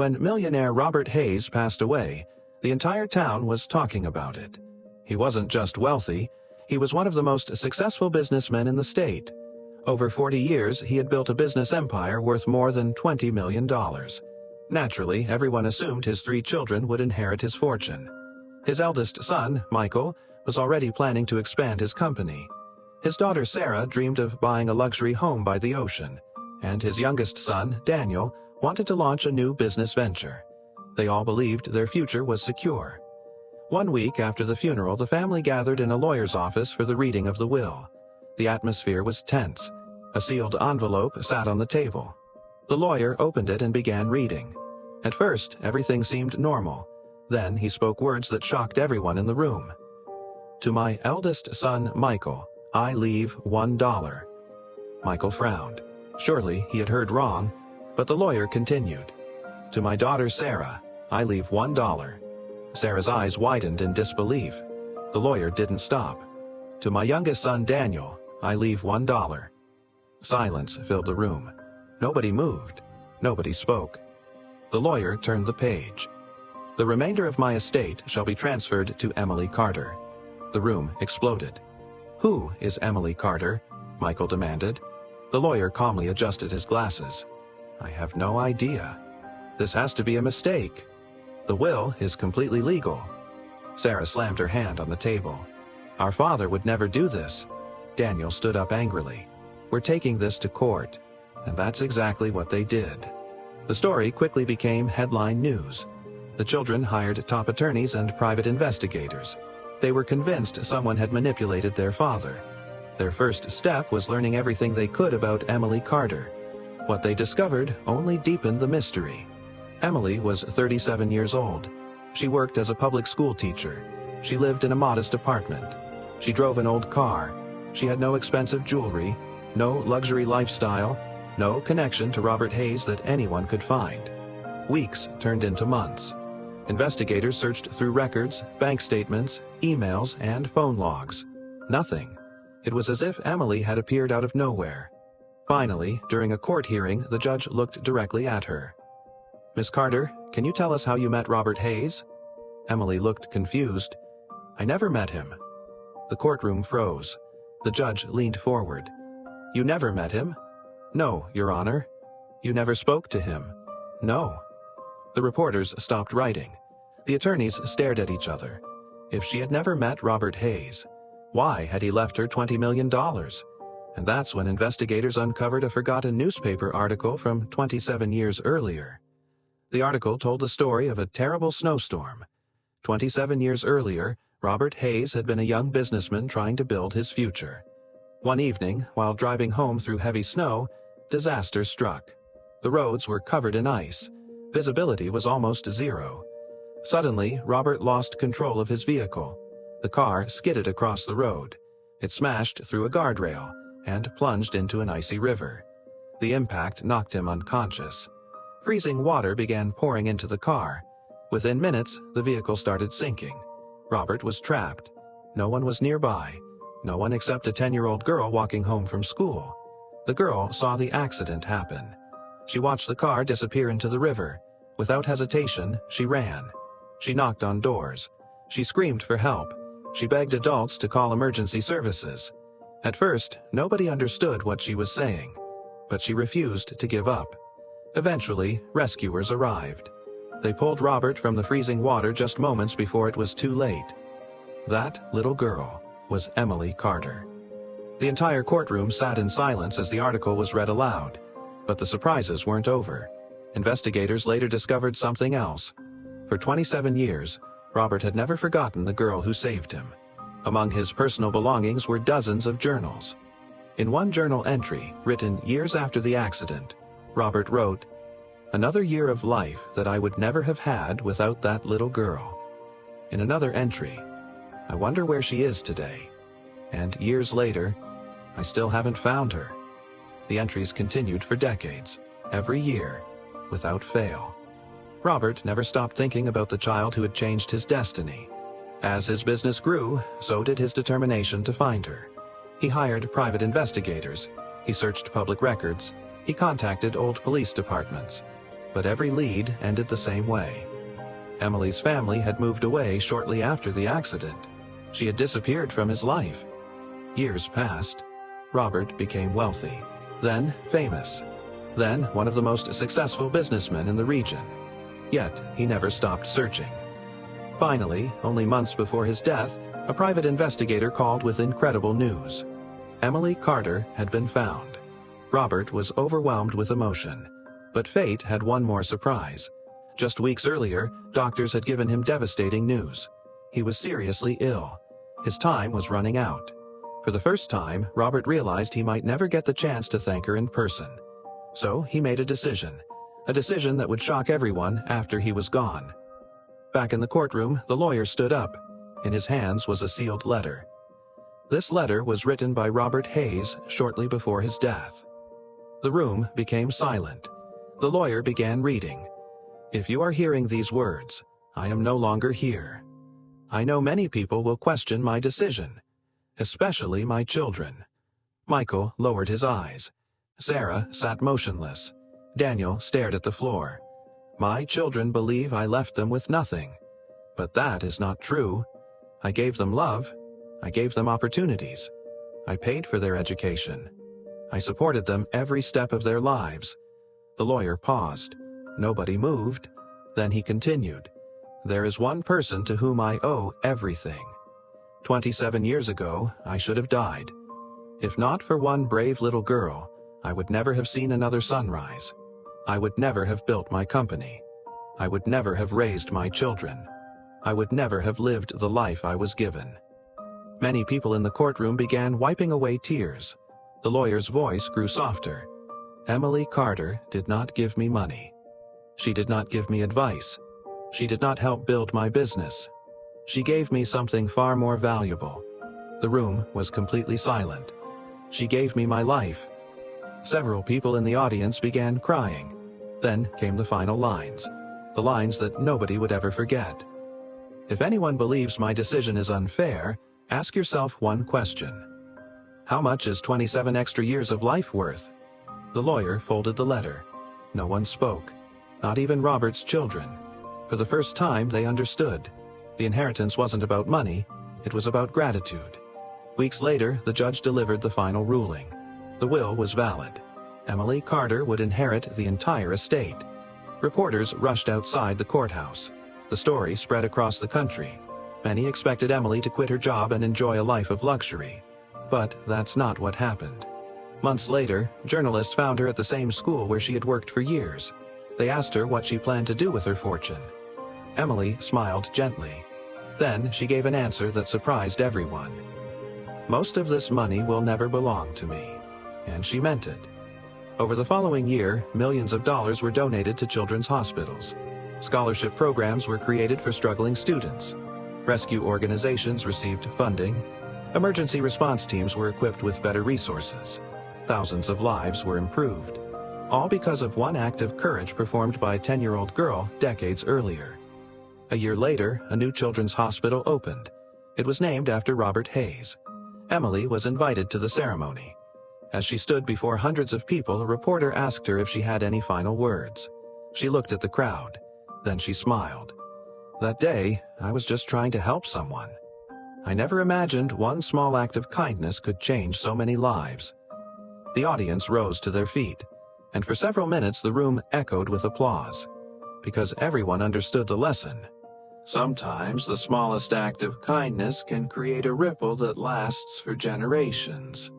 When millionaire Robert Hayes passed away, the entire town was talking about it. He wasn't just wealthy, he was one of the most successful businessmen in the state. Over 40 years, he had built a business empire worth more than $20 million. Naturally, everyone assumed his 3 children would inherit his fortune. His eldest son, Michael, was already planning to expand his company. His daughter Sarah dreamed of buying a luxury home by the ocean, and his youngest son, Daniel, wanted to launch a new business venture. They all believed their future was secure. 1 week after the funeral, the family gathered in a lawyer's office for the reading of the will. The atmosphere was tense. A sealed envelope sat on the table. The lawyer opened it and began reading. At first, everything seemed normal. Then he spoke words that shocked everyone in the room. "To my eldest son, Michael, I leave $1. Michael frowned. Surely he had heard wrong, but the lawyer continued. "To my daughter Sarah, I leave $1. Sarah's eyes widened in disbelief. The lawyer didn't stop. "To my youngest son Daniel, I leave $1. Silence filled the room. Nobody moved. Nobody spoke. The lawyer turned the page. "The remainder of my estate shall be transferred to Emily Carter." The room exploded. "Who is Emily Carter?" Michael demanded. The lawyer calmly adjusted his glasses. "I have no idea. This has to be a mistake. The will is completely legal." Sarah slammed her hand on the table. "Our father would never do this." Daniel stood up angrily. "We're taking this to court." And that's exactly what they did. The story quickly became headline news. The children hired top attorneys and private investigators. They were convinced someone had manipulated their father. Their first step was learning everything they could about Emily Carter. What they discovered only deepened the mystery. Emily was 37 years old. She worked as a public school teacher. She lived in a modest apartment. She drove an old car. She had no expensive jewelry, no luxury lifestyle, no connection to Robert Hayes that anyone could find. Weeks turned into months. Investigators searched through records, bank statements, emails, and phone logs. Nothing. It was as if Emily had appeared out of nowhere. Finally, during a court hearing, the judge looked directly at her. "Miss Carter, can you tell us how you met Robert Hayes?" Emily looked confused. "I never met him." The courtroom froze. The judge leaned forward. "You never met him?" "No, Your Honor." "You never spoke to him?" "No." The reporters stopped writing. The attorneys stared at each other. If she had never met Robert Hayes, why had he left her $20 million? And that's when investigators uncovered a forgotten newspaper article from 27 years earlier. The article told the story of a terrible snowstorm. 27 years earlier, Robert Hayes had been a young businessman trying to build his future. One evening, while driving home through heavy snow, disaster struck. The roads were covered in ice. Visibility was almost zero. Suddenly, Robert lost control of his vehicle. The car skidded across the road. It smashed through a guardrail and plunged into an icy river. The impact knocked him unconscious. Freezing water began pouring into the car. Within minutes, the vehicle started sinking. Robert was trapped. No one was nearby. No one except a 10-year-old girl walking home from school. The girl saw the accident happen. She watched the car disappear into the river. Without hesitation, she ran. She knocked on doors. She screamed for help. She begged adults to call emergency services. At first, nobody understood what she was saying, but she refused to give up. Eventually, rescuers arrived. They pulled Robert from the freezing water just moments before it was too late. That little girl was Emily Carter. The entire courtroom sat in silence as the article was read aloud. But the surprises weren't over. Investigators later discovered something else. For 27 years, Robert had never forgotten the girl who saved him. Among his personal belongings were dozens of journals. In one journal entry, written years after the accident, Robert wrote, "Another year of life that I would never have had without that little girl." In another entry, "I wonder where she is today." And years later, "I still haven't found her." The entries continued for decades, every year, without fail. Robert never stopped thinking about the child who had changed his destiny. As his business grew, so did his determination to find her. He hired private investigators. He searched public records. He contacted old police departments. But every lead ended the same way. Emily's family had moved away shortly after the accident. She had disappeared from his life. Years passed. Robert became wealthy, then famous, then one of the most successful businessmen in the region. Yet he never stopped searching. Finally, only months before his death, a private investigator called with incredible news. Emily Carter had been found. Robert was overwhelmed with emotion, but fate had one more surprise. Just weeks earlier, doctors had given him devastating news. He was seriously ill. His time was running out. For the first time, Robert realized he might never get the chance to thank her in person. So he made a decision that would shock everyone after he was gone. Back in the courtroom, the lawyer stood up. In his hands was a sealed letter. This letter was written by Robert Hayes shortly before his death. The room became silent. The lawyer began reading. "If you are hearing these words, I am no longer here. I know many people will question my decision, especially my children." Michael lowered his eyes. Sarah sat motionless. Daniel stared at the floor. "My children believe I left them with nothing. But that is not true. I gave them love. I gave them opportunities. I paid for their education. I supported them every step of their lives." The lawyer paused. Nobody moved. Then he continued. "There is one person to whom I owe everything. 27 years ago, I should have died. If not for one brave little girl, I would never have seen another sunrise. I would never have built my company. I would never have raised my children. I would never have lived the life I was given." Many people in the courtroom began wiping away tears. The lawyer's voice grew softer. "Emily Carter did not give me money. She did not give me advice. She did not help build my business. She gave me something far more valuable." The room was completely silent. "She gave me my life." Several people in the audience began crying. Then came the final lines, the lines that nobody would ever forget. "If anyone believes my decision is unfair, ask yourself one question. How much is 27 extra years of life worth?" The lawyer folded the letter. No one spoke, not even Robert's children. For the first time, they understood. The inheritance wasn't about money, it was about gratitude. Weeks later, the judge delivered the final ruling. The will was valid. Emily Carter would inherit the entire estate. Reporters rushed outside the courthouse. The story spread across the country. Many expected Emily to quit her job and enjoy a life of luxury. But that's not what happened. Months later, journalists found her at the same school where she had worked for years. They asked her what she planned to do with her fortune. Emily smiled gently. Then she gave an answer that surprised everyone. "Most of this money will never belong to me." And she meant it. Over the following year, millions of dollars were donated to children's hospitals. Scholarship programs were created for struggling students. Rescue organizations received funding. Emergency response teams were equipped with better resources. Thousands of lives were improved. All because of one act of courage performed by a 10-year-old girl decades earlier. A year later, a new children's hospital opened. It was named after Robert Hayes. Emily was invited to the ceremony. As she stood before hundreds of people, a reporter asked her if she had any final words. She looked at the crowd. Then she smiled. "That day, I was just trying to help someone. I never imagined one small act of kindness could change so many lives." The audience rose to their feet, and for several minutes the room echoed with applause, because everyone understood the lesson. Sometimes the smallest act of kindness can create a ripple that lasts for generations.